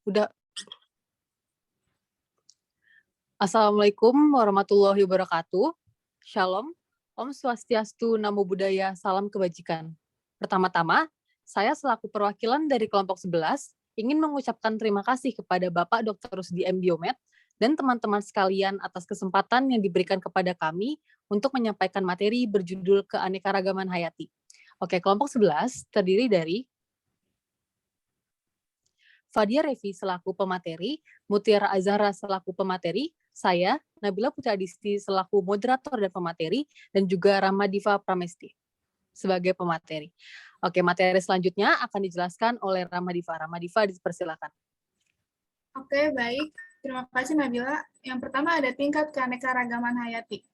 Udah. Assalamualaikum warahmatullahi wabarakatuh. Shalom, Om Swastiastu, Namo Buddhaya, Salam Kebajikan. Pertama-tama, saya selaku perwakilan dari kelompok 11 ingin mengucapkan terima kasih kepada Bapak Dr. Rusdi M. Biomed dan teman-teman sekalian atas kesempatan yang diberikan kepada kami untuk menyampaikan materi berjudul Keanekaragaman Hayati. Oke, kelompok 11 terdiri dari Fadia Revi selaku pemateri, Mutiara Azhara selaku pemateri, saya, Nabila Putra Adisti selaku moderator dan pemateri, dan juga Ramadiva Pramesti sebagai pemateri. Oke, materi selanjutnya akan dijelaskan oleh Ramadiva. Ramadiva, dipersilakan. Oke, baik. Terima kasih, Nabila. Yang pertama ada tingkat keanekaragaman hayati.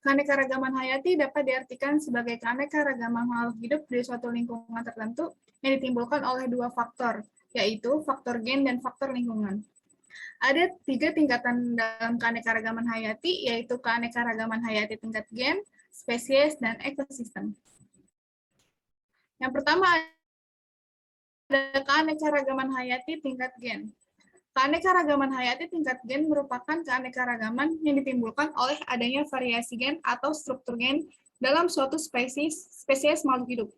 Keanekaragaman hayati dapat diartikan sebagai keanekaragaman makhluk hidup di suatu lingkungan tertentu yang ditimbulkan oleh dua faktor, yaitu faktor gen dan faktor lingkungan. Ada 3 tingkatan dalam keanekaragaman hayati, yaitu keanekaragaman hayati tingkat gen, spesies, dan ekosistem. Yang pertama ada keanekaragaman hayati tingkat gen. Keanekaragaman hayati tingkat gen merupakan keanekaragaman yang ditimbulkan oleh adanya variasi gen atau struktur gen dalam suatu spesies makhluk hidup.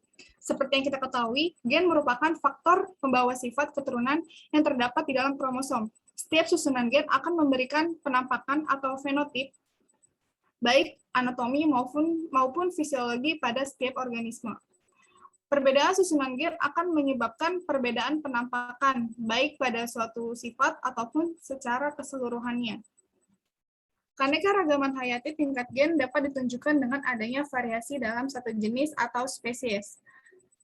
Seperti yang kita ketahui, gen merupakan faktor pembawa sifat keturunan yang terdapat di dalam kromosom. Setiap susunan gen akan memberikan penampakan atau fenotip, baik anatomi maupun fisiologi pada setiap organisme. Perbedaan susunan gen akan menyebabkan perbedaan penampakan, baik pada suatu sifat ataupun secara keseluruhannya. Keanekaragaman hayati tingkat gen dapat ditunjukkan dengan adanya variasi dalam satu jenis atau spesies.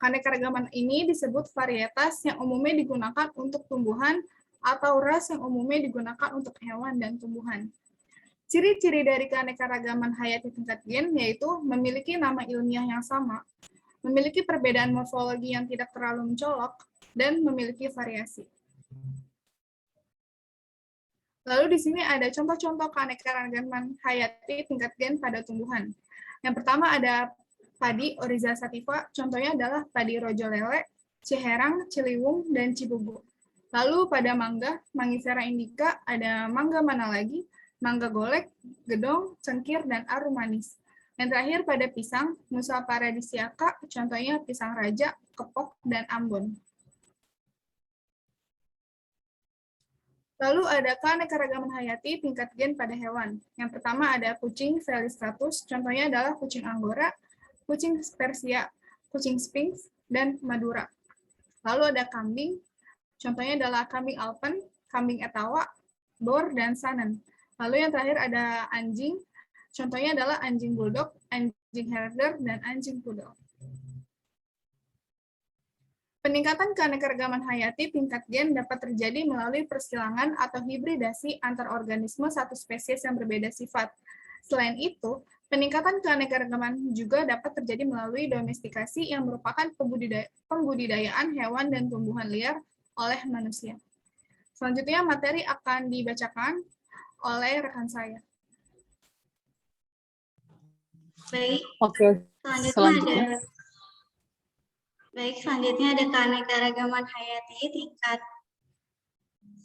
Keanekaragaman ini disebut varietas yang umumnya digunakan untuk tumbuhan atau ras yang umumnya digunakan untuk hewan dan tumbuhan. Ciri-ciri dari keanekaragaman hayati tingkat gen yaitu memiliki nama ilmiah yang sama, memiliki perbedaan morfologi yang tidak terlalu mencolok, dan memiliki variasi. Lalu di sini ada contoh-contoh keanekaragaman hayati tingkat gen pada tumbuhan. Yang pertama ada padi Oryza sativa, contohnya adalah padi rojo lele, ciherang, ciliwung, dan cibubu. Lalu pada mangga, Mangifera indica, ada mangga mana lagi, mangga golek, gedong, cengkir, dan arum manis. Yang terakhir pada pisang, Musa paradisiaca, contohnya pisang raja, kepok, dan ambon. Lalu ada keanekaragaman hayati tingkat gen pada hewan. Yang pertama ada kucing Felistratus, contohnya adalah kucing Anggora, kucing Persia, kucing Sphinx, dan Madura. Lalu ada kambing, contohnya adalah kambing Alpen, kambing Etawa, Boer, dan Sanen. Lalu yang terakhir ada anjing, contohnya adalah anjing bulldog, anjing herder, dan anjing poodle. Peningkatan keanekaragaman hayati tingkat gen dapat terjadi melalui persilangan atau hibridasi antar organisme satu spesies yang berbeda sifat. Selain itu, peningkatan keanekaragaman juga dapat terjadi melalui domestikasi yang merupakan pembudidayaan hewan dan tumbuhan liar oleh manusia. Selanjutnya, materi akan dibacakan oleh rekan saya. Baik. Oke. Selanjutnya ada keanekaragaman hayati tingkat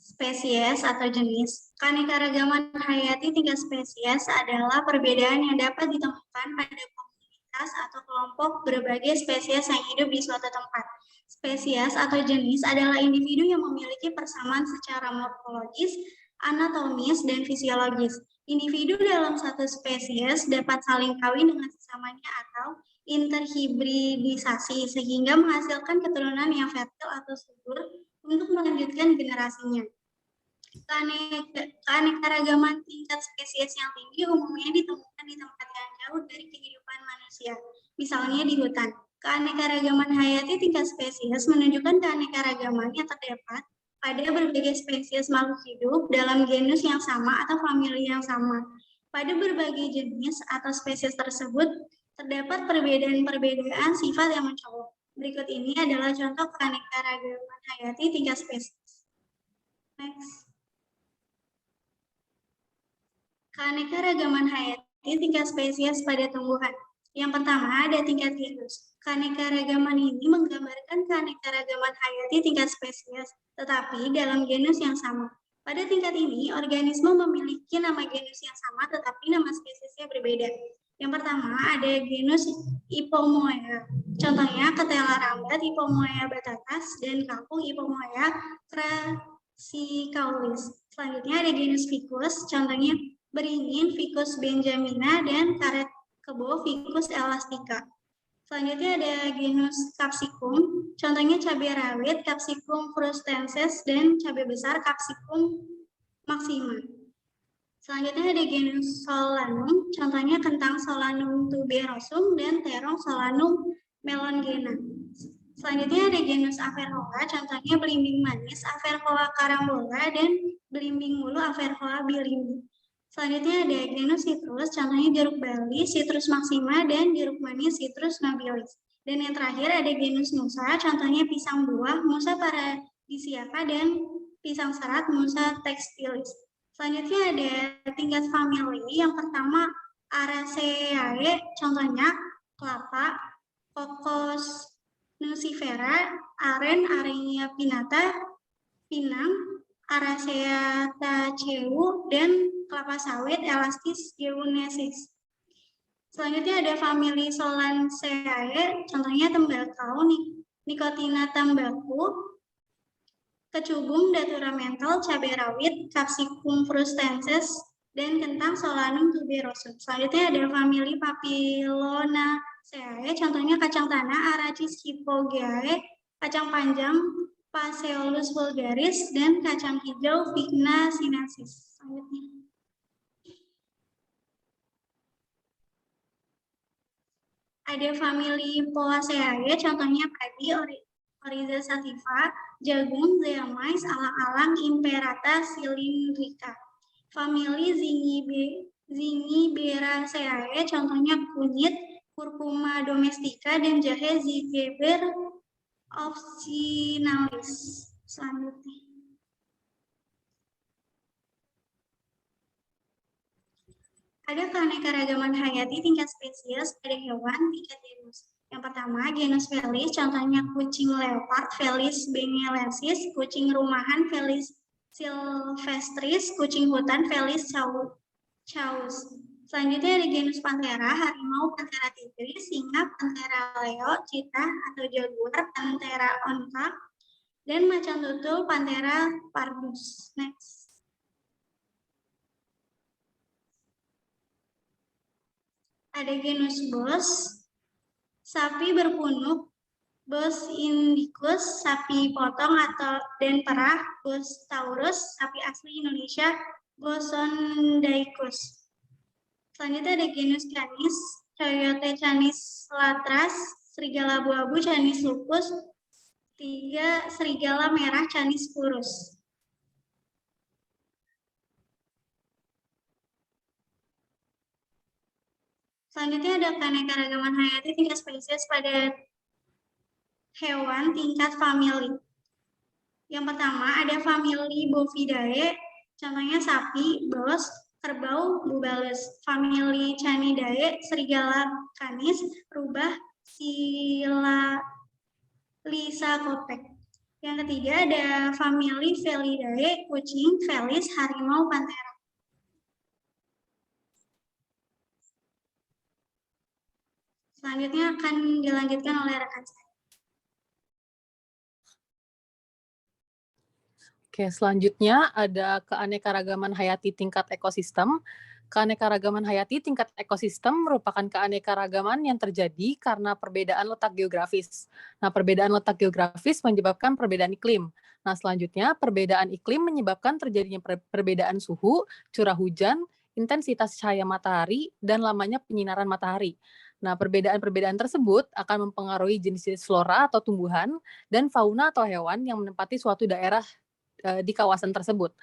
spesies atau jenis. Keanekaragaman hayati tingkat spesies adalah perbedaan yang dapat ditemukan pada komunitas atau kelompok berbagai spesies yang hidup di suatu tempat. Spesies atau jenis adalah individu yang memiliki persamaan secara morfologis, anatomis, dan fisiologis. Individu dalam satu spesies dapat saling kawin dengan sesamanya atau interhibridisasi sehingga menghasilkan keturunan yang fertil atau subur untuk melanjutkan generasinya. Keanekaragaman tingkat spesies yang tinggi umumnya ditemukan di tempat yang jauh dari kehidupan manusia, misalnya di hutan. Keanekaragaman hayati tingkat spesies menunjukkan keanekaragaman yang terdapat pada berbagai spesies makhluk hidup dalam genus yang sama atau famili yang sama. Pada berbagai jenis atau spesies tersebut, terdapat perbedaan-perbedaan sifat yang mencolok. Berikut ini adalah contoh keanekaragaman hayati tingkat spesies. Next. Keanekaragaman hayati tingkat spesies pada tumbuhan. Yang pertama ada tingkat genus. Keanekaragaman ini menggambarkan keanekaragaman hayati tingkat spesies, tetapi dalam genus yang sama. Pada tingkat ini, organisme memiliki nama genus yang sama, tetapi nama spesiesnya berbeda. Yang pertama ada genus Ipomoea. Contohnya ketela rambat Ipomoea batatas dan kakung Ipomoea crassicaulis. Selanjutnya ada genus Ficus, contohnya beringin Ficus benjamina dan karet kebo Ficus elastica. Selanjutnya ada genus Capsicum, contohnya cabai rawit Capsicum frustensis dan cabai besar Capsicum maxima. Selanjutnya ada genus Solanum, contohnya kentang Solanum tuberosum dan terong Solanum melongena. Selanjutnya ada genus Averrhoa, contohnya belimbing manis Averrhoa carambola dan belimbing mulu Averrhoa bilimbi. Selanjutnya ada genus Citrus, contohnya jeruk bali, Citrus maxima, dan jeruk manis Citrus nobilis. Dan yang terakhir ada genus Musa, contohnya pisang buah, Musa paradisiaca, dan pisang serat, Musa textilis. Selanjutnya ada tingkat famili, yang pertama Araceae, contohnya kelapa, Cocos nucifera, aren, Arenia pinnata, pinang, Aracea taceu, dan kelapa sawit Elastis geonesis. Selanjutnya ada famili Solanceae, contohnya tembakau, Nicotina tambaku, kecubung Datura mental, cabai rawit, Capsicum frustensis, dan kentang Solanum tuberosum. Selanjutnya ada famili Papillonaceae, contohnya kacang tanah Arachis hypogae, kacang panjang Phaseolus vulgaris, dan kacang hijau Vigna sinensis. Selanjutnya. Ada famili Poaceae, contohnya padi Oryza sativa, jagung, zeamais, alang-alang, Imperata cylindrica. Famili Zingiberaceae, contohnya kunyit, Curcuma domestica, dan jahe Zygeber officinalis. Selanjutnya. Ada keanekaragaman hayati tingkat spesies pada hewan tingkat genus. Yang pertama, genus Felis, contohnya kucing leopard, Felis bengalensis, kucing rumahan, Felis silvestris, kucing hutan, Felis chaus. Selanjutnya ada genus Panthera, harimau, Panthera tigris, singa, Panthera leo, cheetah atau jaguar, Panthera onca, dan macan tutul, Panthera pardus. Next. Ada genus Bos, sapi berpunuk, Bos indicus, sapi potong atau dan perah, Bos taurus, sapi asli Indonesia, Bosondaicus. Selanjutnya ada genus Canis, Coyote Canis latras, serigala abu-abu Canis lupus, 3 serigala merah Canis purus. Selanjutnya ada keanekaragaman hayati tingkat spesies pada hewan tingkat famili. Yang pertama ada famili Bovidae, contohnya sapi, bos, kerbau, Bubalus. Famili Canidae, serigala canis, rubah, Lisacopek. Yang ketiga ada famili Felidae, kucing, Felis, harimau, Panthera. Selanjutnya akan dilanjutkan oleh rekan saya. Oke, selanjutnya ada keanekaragaman hayati tingkat ekosistem. Keanekaragaman hayati tingkat ekosistem merupakan keanekaragaman yang terjadi karena perbedaan letak geografis. Nah, perbedaan letak geografis menyebabkan perbedaan iklim. Nah, selanjutnya perbedaan iklim menyebabkan terjadinya perbedaan suhu, curah hujan, intensitas cahaya matahari, dan lamanya penyinaran matahari. Nah, perbedaan-perbedaan tersebut akan mempengaruhi jenis-jenis flora atau tumbuhan dan fauna atau hewan yang menempati suatu daerah di kawasan tersebut.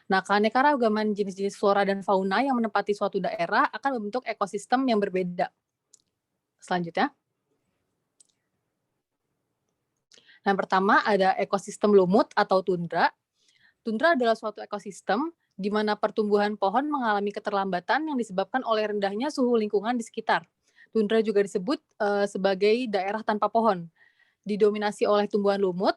Nah, keanekaragaman jenis-jenis flora dan fauna yang menempati suatu daerah akan membentuk ekosistem yang berbeda. Selanjutnya. Nah, yang pertama ada ekosistem lumut atau tundra. Tundra adalah suatu ekosistem di mana pertumbuhan pohon mengalami keterlambatan yang disebabkan oleh rendahnya suhu lingkungan di sekitar. Tundra juga disebut sebagai daerah tanpa pohon, didominasi oleh tumbuhan lumut,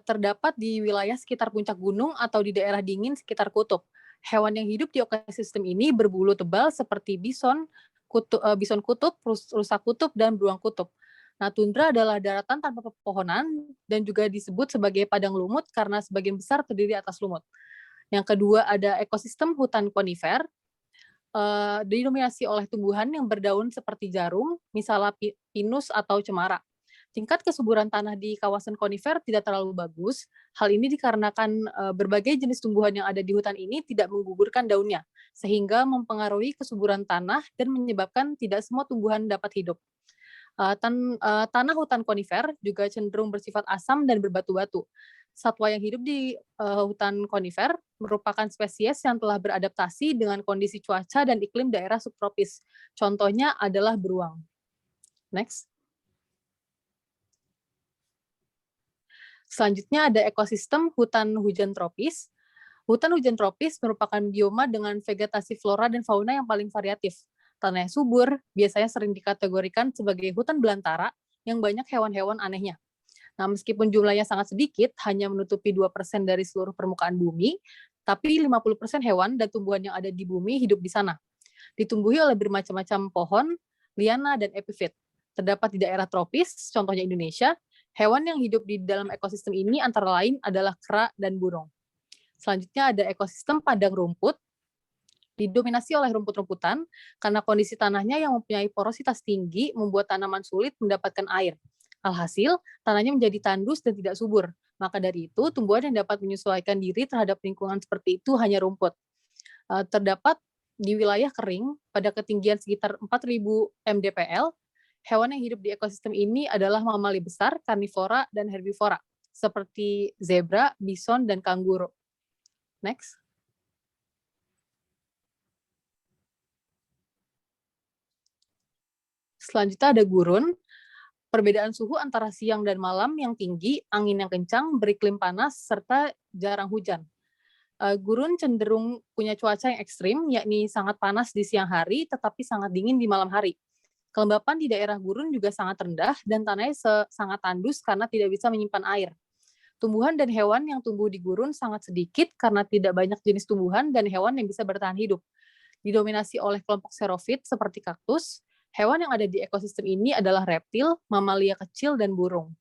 terdapat di wilayah sekitar puncak gunung atau di daerah dingin sekitar kutub. Hewan yang hidup di ekosistem ini berbulu tebal seperti bison kutub, rusa kutub, dan beruang kutub. Nah, tundra adalah daratan tanpa pepohonan dan juga disebut sebagai padang lumut karena sebagian besar terdiri atas lumut. Yang kedua ada ekosistem hutan konifer, didominasi oleh tumbuhan yang berdaun seperti jarum, misalnya pinus atau cemara. Tingkat kesuburan tanah di kawasan konifer tidak terlalu bagus. Hal ini dikarenakan berbagai jenis tumbuhan yang ada di hutan ini tidak menggugurkan daunnya, sehingga mempengaruhi kesuburan tanah dan menyebabkan tidak semua tumbuhan dapat hidup. Tanah hutan konifer juga cenderung bersifat asam dan berbatu-batu. Satwa yang hidup di hutan konifer merupakan spesies yang telah beradaptasi dengan kondisi cuaca dan iklim daerah subtropis. Contohnya adalah beruang. Next. Selanjutnya ada ekosistem hutan hujan tropis. Hutan hujan tropis merupakan bioma dengan vegetasi flora dan fauna yang paling variatif. Tanah yang subur biasanya sering dikategorikan sebagai hutan belantara yang banyak hewan-hewan anehnya. Nah, meskipun jumlahnya sangat sedikit, hanya menutupi 2% dari seluruh permukaan bumi, tapi 50% hewan dan tumbuhan yang ada di bumi hidup di sana. Ditumbuhi oleh bermacam-macam pohon, liana, dan epifit. Terdapat di daerah tropis, contohnya Indonesia. Hewan yang hidup di dalam ekosistem ini antara lain adalah kera dan burung. Selanjutnya ada ekosistem padang rumput, didominasi oleh rumput-rumputan, karena kondisi tanahnya yang mempunyai porositas tinggi membuat tanaman sulit mendapatkan air. Alhasil, tanahnya menjadi tandus dan tidak subur. Maka dari itu, tumbuhan yang dapat menyesuaikan diri terhadap lingkungan seperti itu hanya rumput. Terdapat di wilayah kering, pada ketinggian sekitar 4.000 mdpl, hewan yang hidup di ekosistem ini adalah mamali besar, karnivora, dan herbivora, seperti zebra, bison, dan kanguru. Next. Selanjutnya ada gurun. Perbedaan suhu antara siang dan malam yang tinggi, angin yang kencang, beriklim panas, serta jarang hujan. Gurun cenderung punya cuaca yang ekstrim, yakni sangat panas di siang hari, tetapi sangat dingin di malam hari. Kelembapan di daerah gurun juga sangat rendah, dan tanahnya sangat tandus karena tidak bisa menyimpan air. Tumbuhan dan hewan yang tumbuh di gurun sangat sedikit karena tidak banyak jenis tumbuhan dan hewan yang bisa bertahan hidup. Didominasi oleh kelompok xerofit seperti kaktus, hewan yang ada di ekosistem ini adalah reptil, mamalia kecil, dan burung.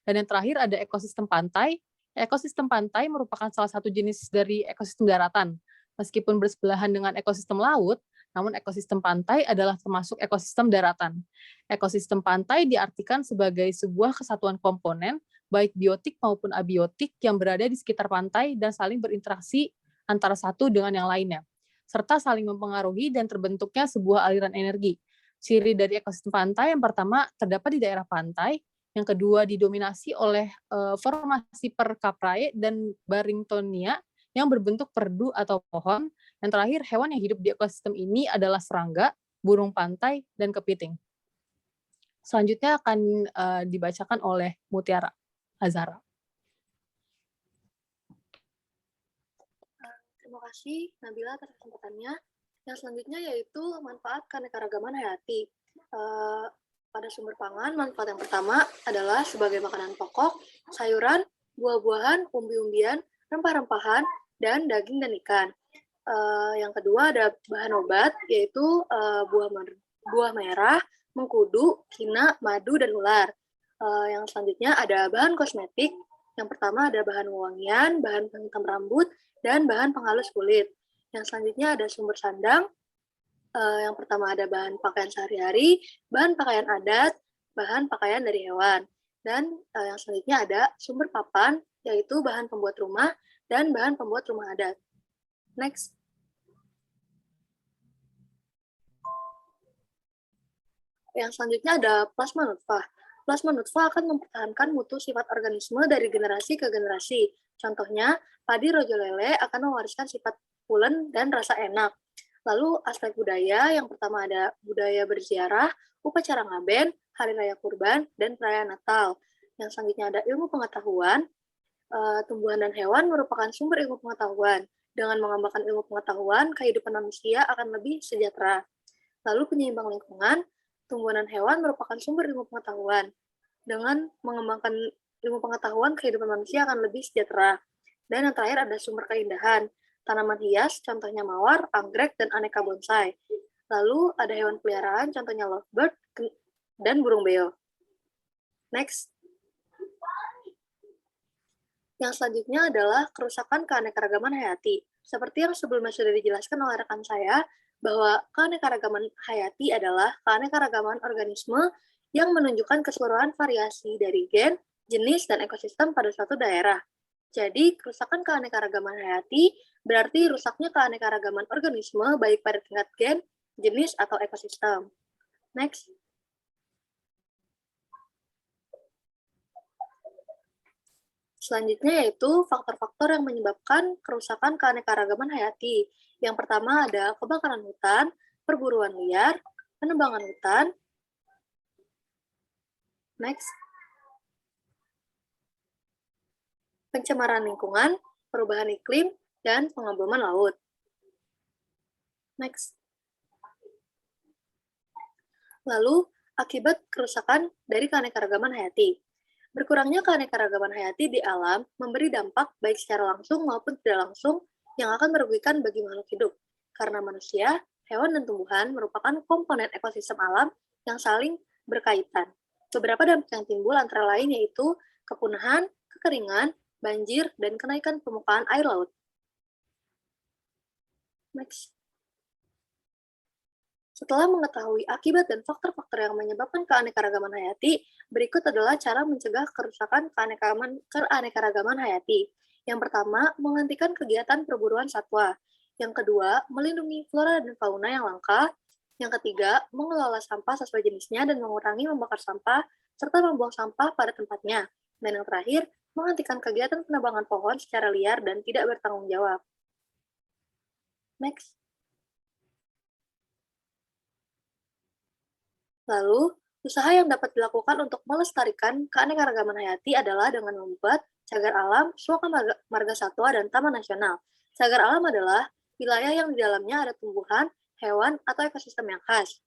Dan yang terakhir ada ekosistem pantai. Ekosistem pantai merupakan salah satu jenis dari ekosistem daratan. Meskipun bersebelahan dengan ekosistem laut, namun ekosistem pantai adalah termasuk ekosistem daratan. Ekosistem pantai diartikan sebagai sebuah kesatuan komponen, baik biotik maupun abiotik yang berada di sekitar pantai dan saling berinteraksi antara satu dengan yang lainnya, serta saling mempengaruhi dan terbentuknya sebuah aliran energi. Ciri dari ekosistem pantai yang pertama terdapat di daerah pantai, yang kedua didominasi oleh formasi perkaprae dan Barringtonia yang berbentuk perdu atau pohon, yang terakhir hewan yang hidup di ekosistem ini adalah serangga, burung pantai, dan kepiting. Selanjutnya akan dibacakan oleh Mutiara Azhara. Terima kasih Nabila atas kesempatannya. Yang selanjutnya yaitu manfaat keanekaragaman hayati. Pada sumber pangan, manfaat yang pertama adalah sebagai makanan pokok, sayuran, buah-buahan, umbi-umbian, rempah-rempahan, dan daging dan ikan. Yang kedua ada bahan obat, yaitu buah merah, mengkudu, kina, madu, dan ular. Yang selanjutnya ada bahan kosmetik. Yang pertama ada bahan wewangian, bahan penghitam rambut, dan bahan penghalus kulit. Yang selanjutnya ada sumber sandang. Yang pertama ada bahan pakaian sehari-hari, bahan pakaian adat, bahan pakaian dari hewan. Dan yang selanjutnya ada sumber papan, yaitu bahan pembuat rumah dan bahan pembuat rumah adat. Next. Yang selanjutnya ada plasma nutfah. Plasma nutfah akan mempertahankan mutu sifat organisme dari generasi ke generasi. Contohnya, padi rojo lele akan mewariskan sifat pulen dan rasa enak. Lalu aspek budaya, yang pertama ada budaya berziarah, upacara ngaben, hari raya kurban, dan perayaan Natal. Yang selanjutnya ada ilmu pengetahuan. Tumbuhan dan hewan merupakan sumber ilmu pengetahuan. Dengan mengembangkan ilmu pengetahuan, kehidupan manusia akan lebih sejahtera. Lalu penyeimbang lingkungan, tumbuhan dan hewan merupakan sumber ilmu pengetahuan. Dengan mengembangkan ilmu pengetahuan, kehidupan manusia akan lebih sejahtera. Dan yang terakhir ada sumber keindahan. Tanaman hias, contohnya mawar, anggrek, dan aneka bonsai. Lalu ada hewan peliharaan, contohnya lovebird dan burung beo. Next. Yang selanjutnya adalah kerusakan keanekaragaman hayati. Seperti yang sebelumnya sudah dijelaskan oleh rekan saya, bahwa keanekaragaman hayati adalah keanekaragaman organisme yang menunjukkan keseluruhan variasi dari gen, jenis, dan ekosistem pada suatu daerah. Jadi, kerusakan keanekaragaman hayati berarti rusaknya keanekaragaman organisme baik pada tingkat gen, jenis, atau ekosistem. Next. Selanjutnya yaitu faktor-faktor yang menyebabkan kerusakan keanekaragaman hayati. Yang pertama ada kebakaran hutan, perburuan liar, penebangan hutan. Next. Pencemaran lingkungan, perubahan iklim, dan pengeboman laut. Next. Lalu, akibat kerusakan dari keanekaragaman hayati. Berkurangnya keanekaragaman hayati di alam memberi dampak baik secara langsung maupun tidak langsung yang akan merugikan bagi makhluk hidup. Karena manusia, hewan, dan tumbuhan merupakan komponen ekosistem alam yang saling berkaitan. Beberapa dampak yang timbul antara lain yaitu kepunahan, kekeringan, banjir, dan kenaikan permukaan air laut. Next. Setelah mengetahui akibat dan faktor-faktor yang menyebabkan keanekaragaman hayati, berikut adalah cara mencegah kerusakan keanekaragaman hayati. Yang pertama, menghentikan kegiatan perburuan satwa. Yang kedua, melindungi flora dan fauna yang langka. Yang ketiga, mengelola sampah sesuai jenisnya dan mengurangi membakar sampah, serta membuang sampah pada tempatnya. Dan yang terakhir, menghentikan kegiatan penebangan pohon secara liar dan tidak bertanggung jawab. Next. Lalu, usaha yang dapat dilakukan untuk melestarikan keanekaragaman hayati adalah dengan membuat cagar alam, suaka marga satwa, dan taman nasional. Cagar alam adalah wilayah yang di dalamnya ada tumbuhan, hewan, atau ekosistem yang khas.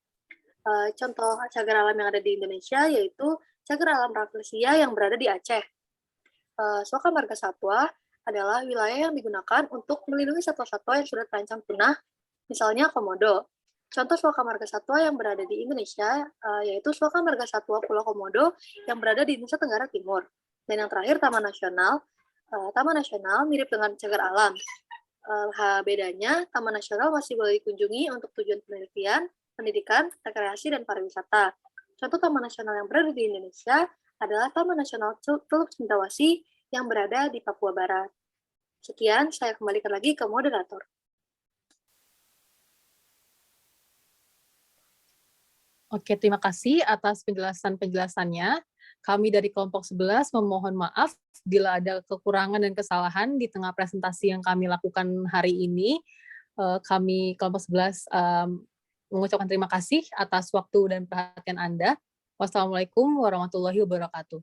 Contoh cagar alam yang ada di Indonesia yaitu cagar alam Rafflesia yang berada di Aceh. Suaka marga satwa adalah wilayah yang digunakan untuk melindungi satwa-satwa yang sudah terancam punah, misalnya komodo. Contoh suaka marga satwa yang berada di Indonesia yaitu suaka marga satwa Pulau Komodo yang berada di Nusa Tenggara Timur. Dan yang terakhir Taman Nasional. Taman Nasional mirip dengan cagar alam. Bedanya Taman Nasional masih boleh dikunjungi untuk tujuan penelitian, pendidikan, rekreasi, dan pariwisata. Contoh Taman Nasional yang berada di Indonesia adalah Taman Nasional Teluk Cintawasi yang berada di Papua Barat. Sekian, saya kembalikan lagi ke moderator. Oke, terima kasih atas penjelasan-penjelasannya. Kami dari kelompok 11 memohon maaf bila ada kekurangan dan kesalahan di tengah presentasi yang kami lakukan hari ini. Kami kelompok 11 mengucapkan terima kasih atas waktu dan perhatian Anda. Wassalamualaikum warahmatullahi wabarakatuh.